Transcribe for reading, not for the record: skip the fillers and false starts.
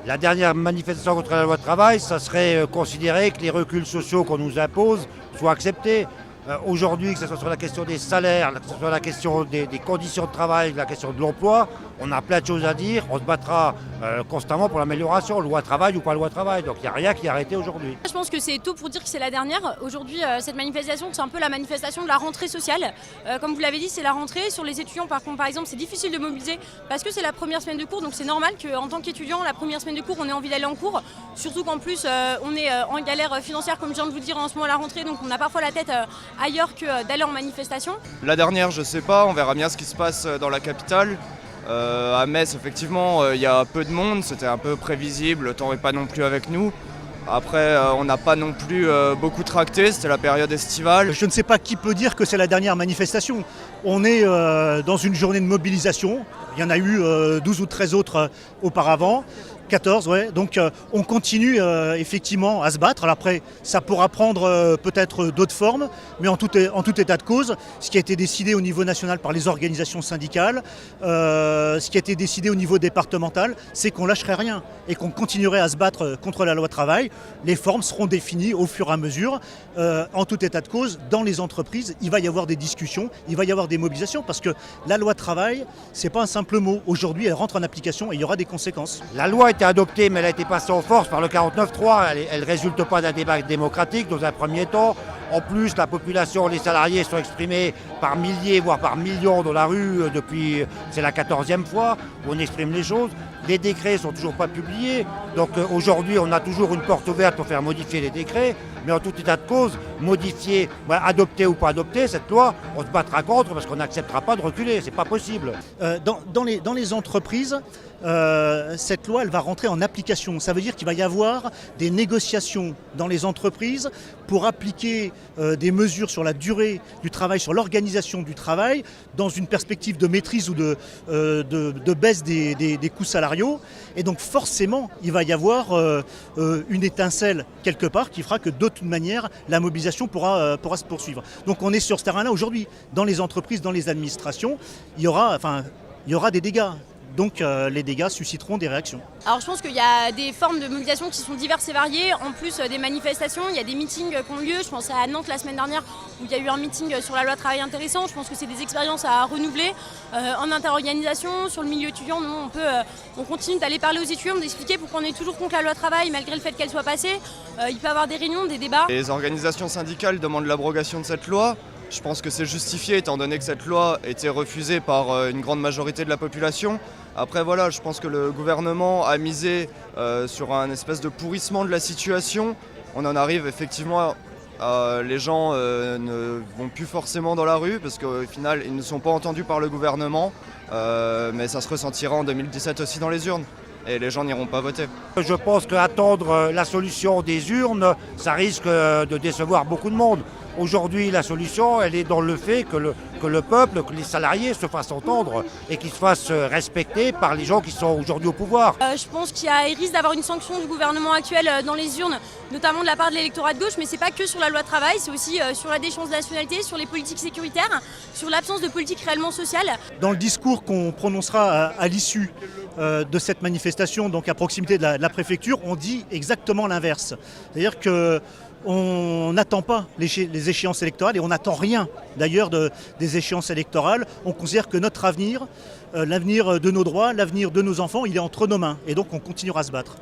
La dernière manifestation contre la loi travail, ça serait considérer que les reculs sociaux qu'on nous impose soient acceptés. Aujourd'hui, que ce soit sur la question des salaires, que ce soit la question des conditions de travail, la question de l'emploi, on a plein de choses à dire. On se battra constamment pour l'amélioration, loi travail ou pas loi travail. Donc il n'y a rien qui est arrêté aujourd'hui. Je pense que c'est tôt pour dire que c'est la dernière. Aujourd'hui, cette manifestation, c'est un peu la manifestation de la rentrée sociale. Comme vous l'avez dit, c'est la rentrée. Sur les étudiants, par contre, par exemple, c'est difficile de mobiliser parce que c'est la première semaine de cours. Donc c'est normal qu'en tant qu'étudiant, la première semaine de cours, on ait envie d'aller en cours. Surtout qu'en plus, on est en galère financière, comme je viens de vous dire en ce moment à la rentrée. Donc on a parfois la tête ailleurs que d'aller en manifestation. La dernière, je sais pas, on verra bien ce qui se passe dans la capitale. À Metz, effectivement, il y a peu de monde, c'était un peu prévisible, le temps n'est pas non plus avec nous. Après, on n'a pas non plus beaucoup tracté, c'était la période estivale. Je ne sais pas qui peut dire que c'est la dernière manifestation. On est dans une journée de mobilisation, il y en a eu 12 ou 13 autres auparavant. 14, ouais. Donc on continue effectivement à se battre. Alors après, ça pourra prendre peut-être d'autres formes, mais en tout état de cause, ce qui a été décidé au niveau national par les organisations syndicales, ce qui a été décidé au niveau départemental, c'est qu'on lâcherait rien et qu'on continuerait à se battre contre la loi travail. Les formes seront définies au fur et à mesure. En tout état de cause, dans les entreprises, il va y avoir des discussions, il va y avoir des mobilisations, parce que la loi travail, c'est pas un simple mot. Aujourd'hui, elle rentre en application et il y aura des conséquences. La loi a été adoptée, mais elle a été passée en force par le 49.3. Elle ne résulte pas d'un débat démocratique dans un premier temps. En plus, la population, les salariés sont exprimés par milliers, voire par millions dans la rue depuis, c'est la 14e fois où on exprime les choses. Les décrets ne sont toujours pas publiés. Donc aujourd'hui, on a toujours une porte ouverte pour faire modifier les décrets. Mais en tout état de cause, modifier, adopter ou pas adopter cette loi, on se battra contre parce qu'on n'acceptera pas de reculer. C'est pas possible. Dans les entreprises, cette loi, elle va rentrer en application. Ça veut dire qu'il va y avoir des négociations dans les entreprises pour appliquer des mesures sur la durée du travail, sur l'organisation du travail, dans une perspective de maîtrise ou de baisse des coûts salariaux. Et donc forcément, il va y avoir une étincelle quelque part qui fera que de toute manière, la mobilisation pourra se poursuivre. Donc on est sur ce terrain-là aujourd'hui. Dans les entreprises, dans les administrations, il y aura des dégâts. Donc les dégâts susciteront des réactions. Alors je pense qu'il y a des formes de mobilisation qui sont diverses et variées. En plus des manifestations, il y a des meetings qui ont lieu. Je pense à Nantes la semaine dernière où il y a eu un meeting sur la loi travail intéressant. Je pense que c'est des expériences à renouveler en interorganisation. Sur le milieu étudiant, nous, on continue d'aller parler aux étudiants, d'expliquer pourquoi on est toujours contre la loi travail malgré le fait qu'elle soit passée. Il peut y avoir des réunions, des débats. Les organisations syndicales demandent l'abrogation de cette loi. Je pense que c'est justifié étant donné que cette loi a été refusée par une grande majorité de la population. Après voilà, je pense que le gouvernement a misé sur un espèce de pourrissement de la situation. On en arrive effectivement les gens ne vont plus forcément dans la rue parce qu'au final ils ne sont pas entendus par le gouvernement. Mais ça se ressentira en 2017 aussi dans les urnes. Et les gens n'iront pas voter. Je pense qu'attendre la solution des urnes, ça risque de décevoir beaucoup de monde. Aujourd'hui, la solution, elle est dans le fait que le peuple, que les salariés se fassent entendre et qu'ils se fassent respecter par les gens qui sont aujourd'hui au pouvoir. Je pense qu'il risque d'avoir une sanction du gouvernement actuel dans les urnes, notamment de la part de l'électorat de gauche, mais c'est pas que sur la loi travail, c'est aussi sur la déchéance de nationalité, sur les politiques sécuritaires, sur l'absence de politique réellement sociale. Dans le discours qu'on prononcera à l'issue de cette manifestation, donc à proximité de la préfecture, on dit exactement l'inverse. C'est-à-dire qu'on n'attend pas les échéances électorales et on n'attend rien d'ailleurs des échéances électorales. On considère que notre avenir, l'avenir de nos droits, l'avenir de nos enfants, il est entre nos mains et donc on continuera à se battre.